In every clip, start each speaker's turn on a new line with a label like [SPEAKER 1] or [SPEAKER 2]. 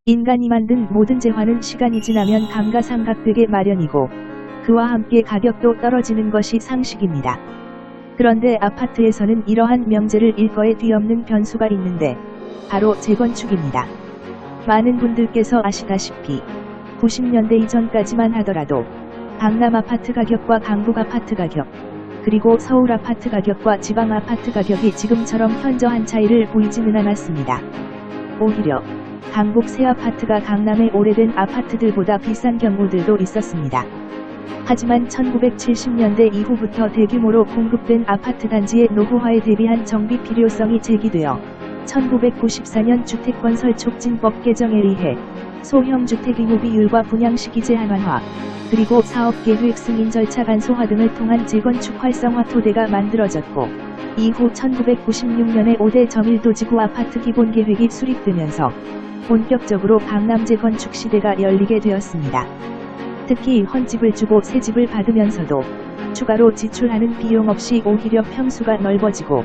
[SPEAKER 1] 인간이 만든 모든 재화는 시간이 지나면 감가상각되게 마련이고 그와 함께 가격도 떨어지는 것이 상식입니다. 그런데 아파트에서는 이러한 명제를 일거에 뒤엎는 변수가 있는데 바로 재건축입니다. 많은 분들께서 아시다시피 90년대 이전까지만 하더라도 강남 아파트 가격과 강북 아파트 가격, 그리고 서울 아파트 가격과 지방 아파트 가격이 지금처럼 현저한 차이를 보이지는 않았습니다. 오히려 강북 새 아파트가 강남의 오래된 아파트들보다 비싼 경우들도 있었습니다. 하지만 1970년대 이후부터 대규모로 공급된 아파트 단지의 노후화에 대비한 정비 필요성이 제기되어 1994년 주택건설 촉진법 개정에 의해 소형 주택 의무 비율과 분양시기 제한완화, 그리고 사업계획 승인 절차 간소화 등을 통한 재건축 활성화 토대가 만들어졌고, 이후 1996년에 5대 저밀도지구 아파트 기본계획이 수립되면서 본격적으로 강남 재건축 시대가 열리게 되었습니다. 특히 헌집을 주고 새집을 받으면서도 추가로 지출하는 비용 없이 오히려 평수가 넓어지고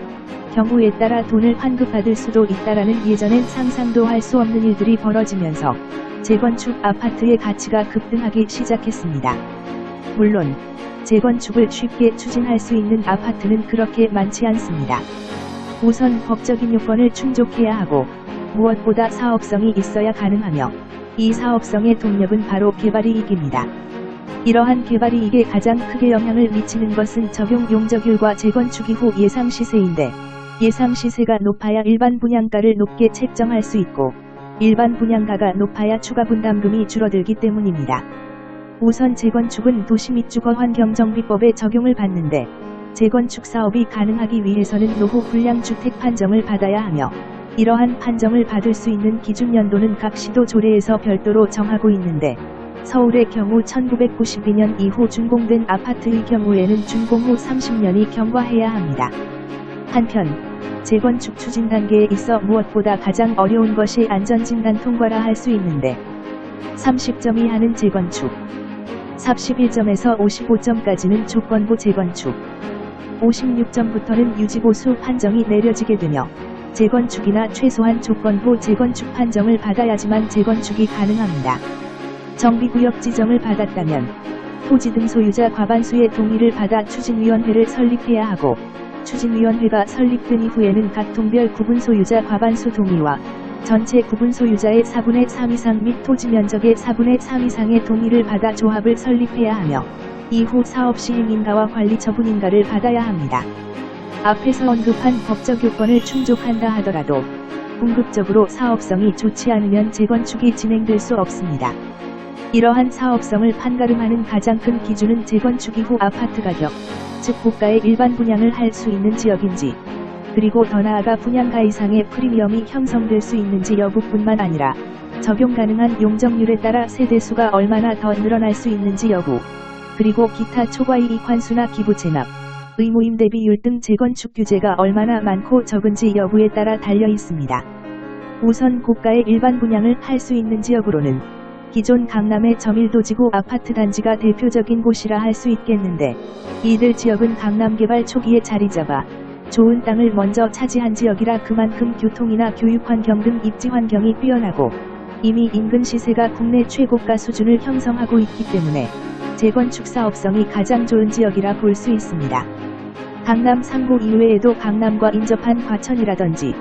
[SPEAKER 1] 경우에 따라 돈을 환급받을 수도 있다라는 예전엔 상상도 할 수 없는 일들이 벌어지면서 재건축 아파트의 가치가 급등하기 시작했습니다. 물론 재건축을 쉽게 추진할 수 있는 아파트는 그렇게 많지 않습니다. 우선 법적인 요건을 충족해야 하고 무엇보다 사업성이 있어야 가능하며 이 사업성의 동력은 바로 개발이익입니다. 이러한 개발이익에 가장 크게 영향을 미치는 것은 적용 용적률과 재건축 이후 예상 시세인데, 예상 시세가 높아야 일반 분양가를 높게 책정할 수 있고 일반 분양가가 높아야 추가 분담금이 줄어들기 때문입니다. 우선 재건축은 도시 및 주거환경정비법에 적용을 받는데, 재건축 사업이 가능하기 위해서는 노후 불량 주택 판정을 받아야 하며 이러한 판정을 받을 수 있는 기준 연도는 각 시도 조례에서 별도로 정하고 있는데, 서울의 경우 1992년 이후 준공된 아파트의 경우에는 준공 후 30년이 경과해야 합니다. 한편 재건축 추진 단계에 있어 무엇보다 가장 어려운 것이 안전진단 통과라 할 수 있는데, 30점 이하는 재건축, 41점에서 55점까지는 조건부 재건축, 56점부터는 유지보수 판정이 내려지게 되며 재건축이나 최소한 조건부 재건축 판정을 받아야지만 재건축이 가능합니다. 정비구역 지정을 받았다면 토지 등 소유자 과반수의 동의를 받아 추진위원회를 설립해야 하고, 추진위원회가 설립된 이후에는 각 동별 구분 소유자 과반수 동의와 전체 구분 소유자의 4분의 3 이상 및 토지 면적의 4분의 3 이상의 동의를 받아 조합을 설립해야 하며 이후 사업 시행인가와 관리 처분인가를 받아야 합니다. 앞에서 언급한 법적 요건을 충족한다 하더라도 궁극적으로 사업성이 좋지 않으면 재건축이 진행될 수 없습니다. 이러한 사업성을 판가름하는 가장 큰 기준은 재건축 이후 아파트 가격, 즉 고가의 일반 분양을 할 수 있는 지역인지, 그리고 더 나아가 분양가 이상의 프리미엄이 형성될 수 있는지 여부뿐만 아니라 적용 가능한 용적률에 따라 세대수가 얼마나 더 늘어날 수 있는지 여부, 그리고 기타 초과이익 환수나 기부 체납, 의무임 대비율 등 재건축 규제가 얼마나 많고 적은지 여부에 따라 달려 있습니다. 우선 고가의 일반 분양을 할 수 있는 지역으로는 기존 강남의 저밀도지구 아파트 단지가 대표적인 곳이라 할 수 있겠는데, 이들 지역은 강남 개발 초기에 자리 잡아 좋은 땅을 먼저 차지한 지역이라 그만큼 교통이나 교육환경 등 입지환경이 뛰어나고 이미 인근 시세가 국내 최고가 수준을 형성하고 있기 때문에 재건축 사업성이 가장 좋은 지역이라 볼 수 있습니다. 강남 3구 이외에도 강남과 인접한 과천이라든지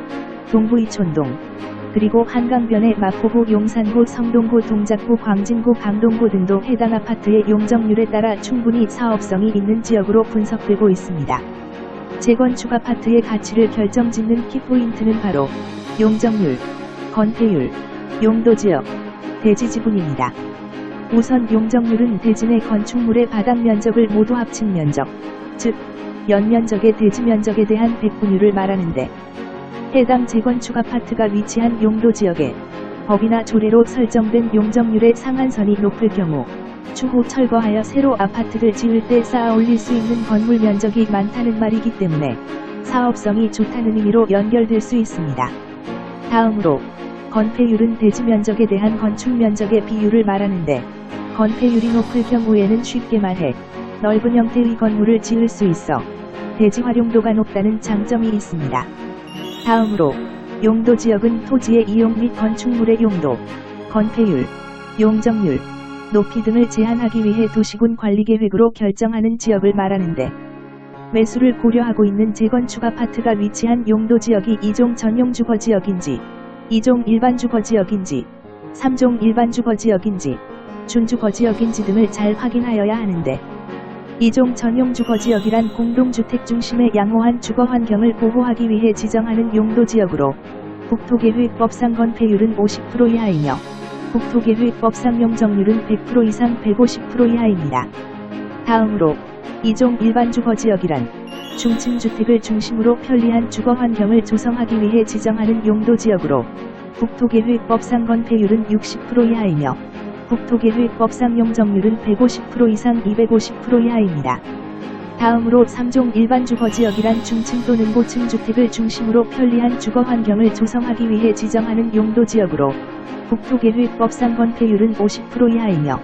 [SPEAKER 1] 동부 이촌동, 그리고 한강변의 마포구, 용산구, 성동구, 동작구, 광진구, 강동구 등도 해당 아파트의 용적률에 따라 충분히 사업성이 있는 지역으로 분석되고 있습니다. 재건축 아파트의 가치를 결정짓는 키포인트는 바로 용적률, 건폐율, 용도지역, 대지지분입니다. 우선 용적률은 대지 내 건축물의 바닥 면적을 모두 합친 면적, 즉 연면적의 대지 면적에 대한 백분율을 말하는데, 해당 재건축 아파트가 위치한 용도지역에 법이나 조례로 설정된 용적률의 상한선이 높을 경우 추후 철거하여 새로 아파트를 지을 때 쌓아 올릴 수 있는 건물 면적이 많다는 말이기 때문에 사업성이 좋다는 의미로 연결될 수 있습니다. 다음으로 건폐율은 대지 면적에 대한 건축 면적의 비율을 말하는데, 건폐율이 높을 경우에는 쉽게 말해 넓은 형태의 건물을 지을 수 있어 대지 활용도가 높다는 장점이 있습니다. 다음으로 용도지역은 토지의 이용 및 건축물의 용도, 건폐율, 용적률, 높이 등을 제한하기 위해 도시군 관리계획으로 결정하는 지역을 말하는데, 매수를 고려하고 있는 재건축 아파트가 위치한 용도지역이 2종 전용주거지역인지, 2종 일반주거지역인지, 3종 일반주거지역인지, 준주거지역인지 등을 잘 확인하여야 하는데, 2종 전용주거지역이란 공동주택 중심의 양호한 주거환경을 보호하기 위해 지정하는 용도지역으로 국토계획법상 건폐율은 50% 이하이며 국토계획법상 용적률은 100% 이상 150% 이하입니다. 다음으로 2종 일반주거지역이란 중층주택을 중심으로 편리한 주거환경을 조성하기 위해 지정하는 용도지역으로 국토계획법상 건폐율은 60% 이하이며 국토계획법상 용적률은 150% 이상 250% 이하입니다. 다음으로 3종 일반주거지역이란 중층 또는 고층 주택을 중심으로 편리한 주거환경을 조성하기 위해 지정하는 용도지역으로 국토계획법상 건폐율은 50% 이하이며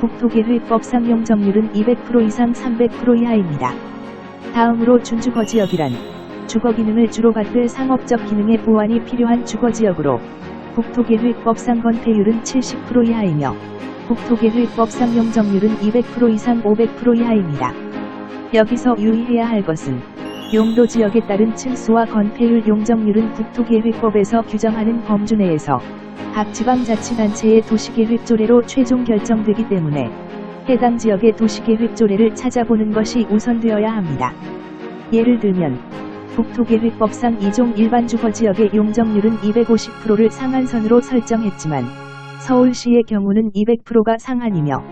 [SPEAKER 1] 국토계획법상 용적률은 200% 이상 300% 이하입니다. 다음으로 준주거지역이란 주거기능을 주로 갖을 상업적 기능의 보완이 필요한 주거지역으로 국토계획법상 건폐율은 70% 이하이며 국토계획법상 용적률은 200% 이상 500% 이하입니다. 여기서 유의해야 할 것은 용도지역에 따른 층수와 건폐율 용적률은 국토계획법에서 규정하는 범주 내에서 각 지방자치단체의 도시계획 조례로 최종 결정되기 때문에 해당 지역의 도시계획 조례를 찾아보는 것이 우선되어야 합니다. 예를 들면 국토계획법상 2종 일반주거지역의 용적률은 250%를 상한선으로 설정했지만 서울시의 경우는 200%가 상한이며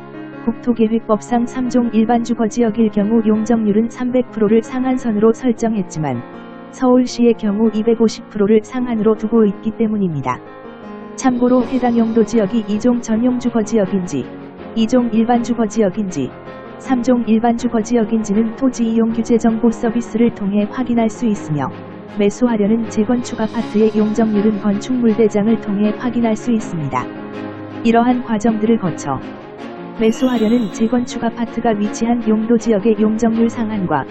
[SPEAKER 1] 국토계획법상 3종 일반주거지역일 경우 용적률은 300%를 상한선으로 설정했지만 서울시의 경우 250%를 상한으로 두고 있기 때문입니다. 참고로 해당 용도지역이 2종 전용주거지역인지 2종 일반주거지역인지 3종 일반주거지역인지는 토지이용규제정보 서비스를 통해 확인할 수 있으며 매수하려는 재건축 아파트의 용적률은 건축물대장을 통해 확인할 수 있습니다. 이러한 과정들을 거쳐 매수하려는 재건축 아파트가 위치한 용도지역의 용적률 상한과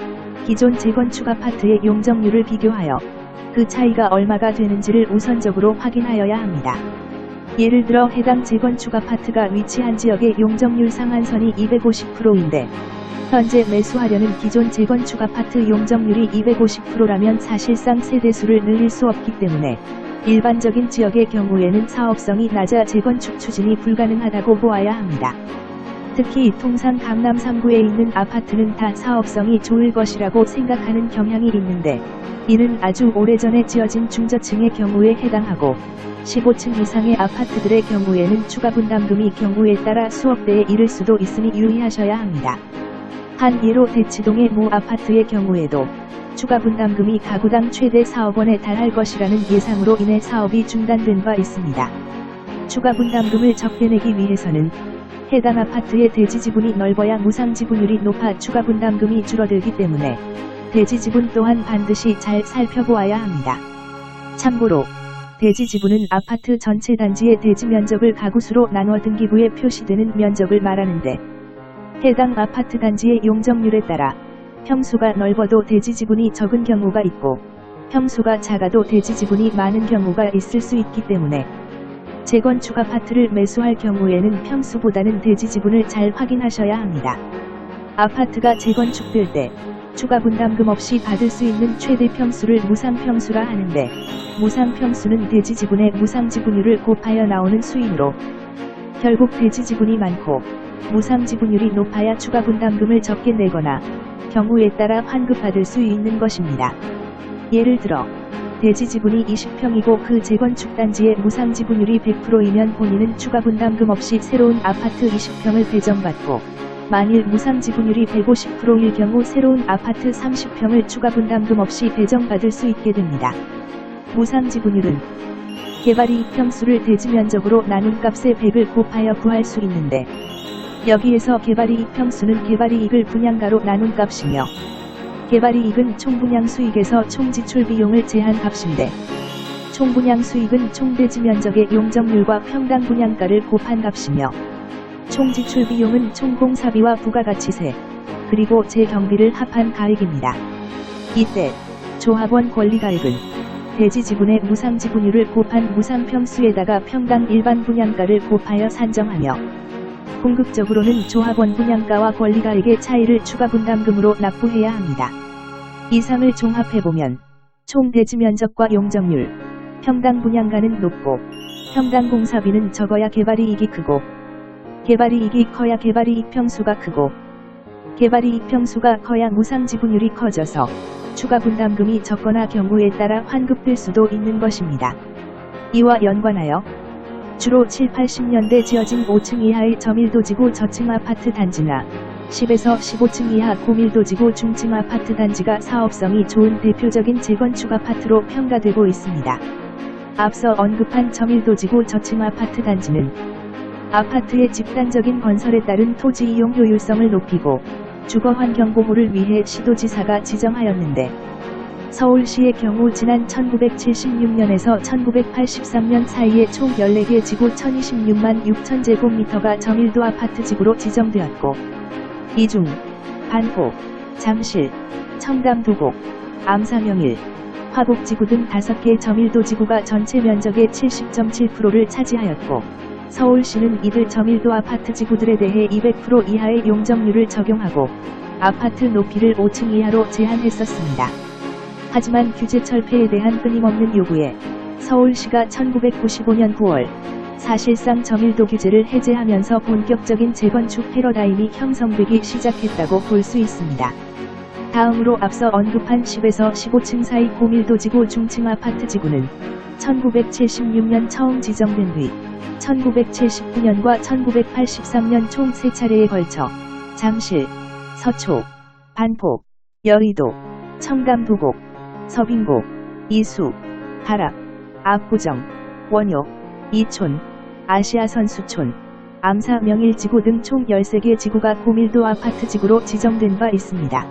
[SPEAKER 1] 기존 재건축 아파트의 용적률을 비교하여 그 차이가 얼마가 되는지를 우선적으로 확인하여야 합니다. 예를 들어 해당 재건축 아파트가 위치한 지역의 용적률 상한선이 250%인데 현재 매수하려는 기존 재건축 아파트 용적률이 250%라면 사실상 세대수를 늘릴 수 없기 때문에 일반적인 지역의 경우에는 사업성이 낮아 재건축 추진이 불가능하다고 보아야 합니다. 특히 통상 강남 3구에 있는 아파트는 다 사업성이 좋을 것이라고 생각하는 경향이 있는데 이는 아주 오래전에 지어진 중저층의 경우에 해당하고 15층 이상의 아파트들의 경우에는 추가 분담금이 경우에 따라 수억 대에 이를 수도 있으니 유의하셔야 합니다. 한 예로 대치동의 모 아파트의 경우에도 추가 분담금이 가구당 최대 4억 원에 달할 것이라는 예상으로 인해 사업이 중단된 바 있습니다. 추가 분담금을 적게 내기 위해서는 해당 아파트의 대지 지분이 넓어야 무상 지분율이 높아 추가 분담금이 줄어들기 때문에 대지 지분 또한 반드시 잘 살펴보아야 합니다. 참고로 대지 지분은 아파트 전체 단지의 대지 면적을 가구수로 나누어 등기부에 표시되는 면적을 말하는데 해당 아파트 단지의 용적률에 따라 평수가 넓어도 대지 지분이 적은 경우가 있고 평수가 작아도 대지 지분이 많은 경우가 있을 수 있기 때문에 재건축 아파트를 매수할 경우에는 평수보다는 대지 지분을 잘 확인하셔야 합니다. 아파트가 재건축될 때 추가 분담금 없이 받을 수 있는 최대 평수를 무상평수라 하는데 무상평수는 대지 지분의 무상지분율을 곱하여 나오는 수이므로 결국 대지 지분이 많고 무상지분율이 높아야 추가 분담금을 적게 내거나 경우에 따라 환급받을 수 있는 것입니다. 예를 들어 대지 지분이 20평이고 그 재건축 단지의 무상지분율이 100%이면 본인은 추가 분담금 없이 새로운 아파트 20평을 배정받고 만일 무상지분율이 150%일 경우 새로운 아파트 30평을 추가 분담금 없이 배정받을 수 있게 됩니다. 무상지분율은 개발이익 평수를 대지 면적으로 나눈 값의 100을 곱하여 구할 수 있는데 여기에서 개발이익 평수는 개발이익을 분양가로 나눈 값이며 개발이익은 총분양 수익에서 총지출 비용을 제한 값인데 총분양 수익은 총대지 면적의 용적률과 평당 분양가를 곱한 값이며 총지출 비용은 총공사비와 부가가치세 그리고 재경비를 합한 가액입니다. 이때 조합원 권리가액은 대지지분의 무상지분율을 곱한 무상평수에다가 평당 일반 분양가를 곱하여 산정하며 궁극적으로는 조합원 분양가와 권리가액의 차이를 추가 분담금으로 납부해야 합니다. 이상을 종합해보면 총 대지 면적과 용적률, 평당 분양가는 높고 평당 공사비는 적어야 개발이익이 크고 개발이익이 커야 개발이익 평수가 크고 개발이익 평수가 커야 무상지분율이 커져서 추가 분담금이 적거나 경우에 따라 환급될 수도 있는 것입니다. 이와 연관하여 주로 7, 80년대 지어진 5층 이하의 저밀도지구 저층 아파트 단지나 10에서 15층 이하 고밀도지구 중층 아파트 단지가 사업성이 좋은 대표적인 재건축 아파트로 평가되고 있습니다. 앞서 언급한 저밀도지구 저층 아파트 단지는 아파트의 집단적인 건설에 따른 토지 이용 효율성을 높이고 주거환경 보호를 위해 시도지사가 지정하였는데 서울시의 경우 지난 1976년에서 1983년 사이에 총 14개 지구 1026만 6천 제곱미터가 저밀도 아파트 지구로 지정되었고 이 중 반포, 잠실, 청담 도곡, 암사명일, 화곡지구 등 5개 저밀도 지구가 전체 면적의 70.7%를 차지하였고 서울시는 이들 저밀도 아파트 지구들에 대해 200% 이하의 용적률을 적용하고 아파트 높이를 5층 이하로 제한했었습니다. 하지만 규제 철폐에 대한 끊임없는 요구에 서울시가 1995년 9월 사실상 저밀도 규제를 해제하면서 본격적인 재건축 패러다임이 형성되기 시작했다고 볼 수 있습니다. 다음으로 앞서 언급한 10에서 15층 사이 고밀도 지구 중층 아파트 지구는 1976년 처음 지정된 뒤 1979년과 1983년 총 3차례에 걸쳐 잠실, 서초, 반포, 여의도, 청담 도곡, 서빙고, 이수, 가락, 압구정, 원효, 이촌, 아시아선수촌, 암사 명일지구 등 총 13개 지구가 고밀도 아파트 지구로 지정된 바 있습니다.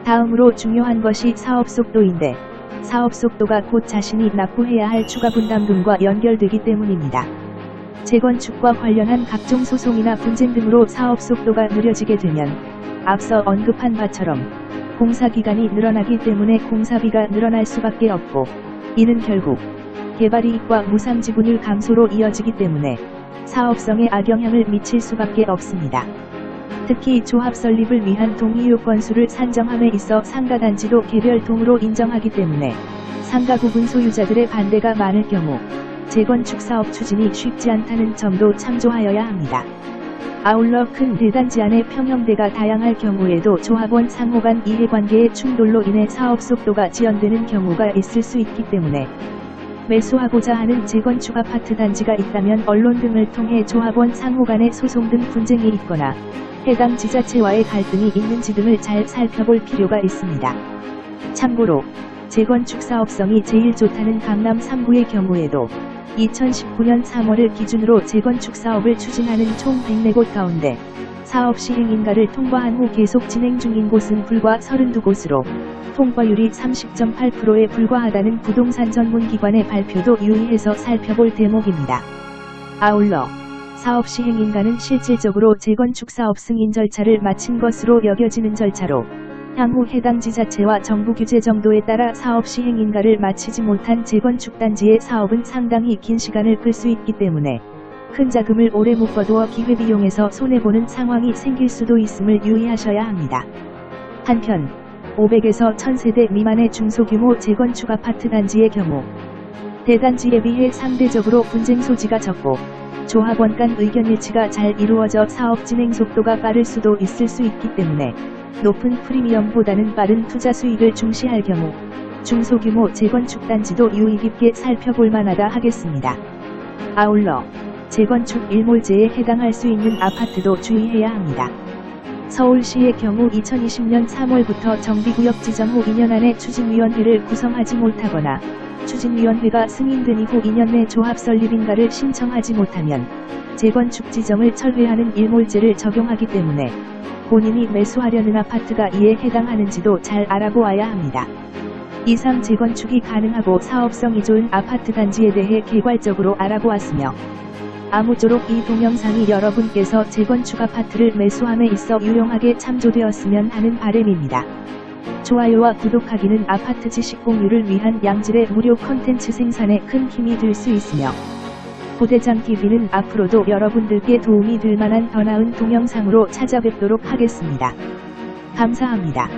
[SPEAKER 1] 다음으로 중요한 것이 사업속도인데 사업속도가 곧 자신이 납부해야 할 추가 분담금과 연결되기 때문입니다. 재건축과 관련한 각종 소송이나 분쟁 등으로 사업속도가 느려지게 되면 앞서 언급한 바처럼 공사기간이 늘어나기 때문에 공사비가 늘어날 수밖에 없고 이는 결국 개발이익과 무상지분율 감소로 이어지기 때문에 사업성에 악영향을 미칠 수밖에 없습니다. 특히 조합 설립을 위한 동의 요건수를 산정함에 있어 상가단지도 개별 동으로 인정하기 때문에 상가 구분 소유자들의 반대가 많을 경우 재건축 사업 추진이 쉽지 않다는 점도 참조하여야 합니다. 아울러 큰 대단지 안에 평형대가 다양할 경우에도 조합원 상호 간 이해관계의 충돌로 인해 사업 속도가 지연되는 경우가 있을 수 있기 때문에 매수하고자 하는 재건축 아파트 단지가 있다면 언론 등을 통해 조합원 상호 간의 소송 등 분쟁이 있거나 해당 지자체와의 갈등이 있는지 등을 잘 살펴볼 필요가 있습니다. 참고로 재건축 사업성이 제일 좋다는 강남 3구의 경우에도 2019년 3월을 기준으로 재건축 사업을 추진하는 총 104곳 가운데 사업 시행 인가를 통과한 후 계속 진행 중인 곳은 불과 32곳으로 통과율이 30.8%에 불과하다는 부동산 전문기관의 발표도 유의해서 살펴볼 대목입니다. 아울러 사업 시행 인가는 실질적으로 재건축 사업 승인 절차를 마친 것으로 여겨지는 절차로 향후 해당 지자체와 정부 규제 정도에 따라 사업 시행 인가를 마치지 못한 재건축 단지의 사업은 상당히 긴 시간을 끌 수 있기 때문에 큰 자금을 오래 묶어두어 기회비용에서 손해보는 상황이 생길 수도 있음을 유의하셔야 합니다. 한편 500에서 1000세대 미만의 중소규모 재건축 아파트 단지의 경우 대단지에 비해 상대적으로 분쟁 소지가 적고 조합원 간 의견 일치가 잘 이루어져 사업 진행 속도가 빠를 수도 있을 수 있기 때문에 높은 프리미엄보다는 빠른 투자 수익을 중시할 경우 중소규모 재건축 단지도 유의 깊게 살펴볼 만하다 하겠습니다. 아울러 재건축 일몰제에 해당할 수 있는 아파트도 주의해야 합니다. 서울시의 경우 2020년 3월부터 정비구역 지정 후 2년 안에 추진위원회를 구성하지 못하거나 추진위원회가 승인된 이후 2년 내 조합 설립 인가를 신청하지 못하면 재건축 지정을 철회하는 일몰제를 적용하기 때문에 본인이 매수하려는 아파트가 이에 해당하는지도 잘 알아보아야 합니다. 이상 재건축이 가능하고 사업성이 좋은 아파트 단지에 대해 개괄적으로 알아보았으며 아무쪼록 이 동영상이 여러분께서 재건축 아파트를 매수함에 있어 유용하게 참조되었으면 하는 바람입니다. 좋아요와 구독하기는 아파트 지식 공유를 위한 양질의 무료 콘텐츠 생산에 큰 힘이 될 수 있으며 부대장TV는 앞으로도 여러분들께 도움이 될 만한 더 나은 동영상으로 찾아뵙도록 하겠습니다. 감사합니다.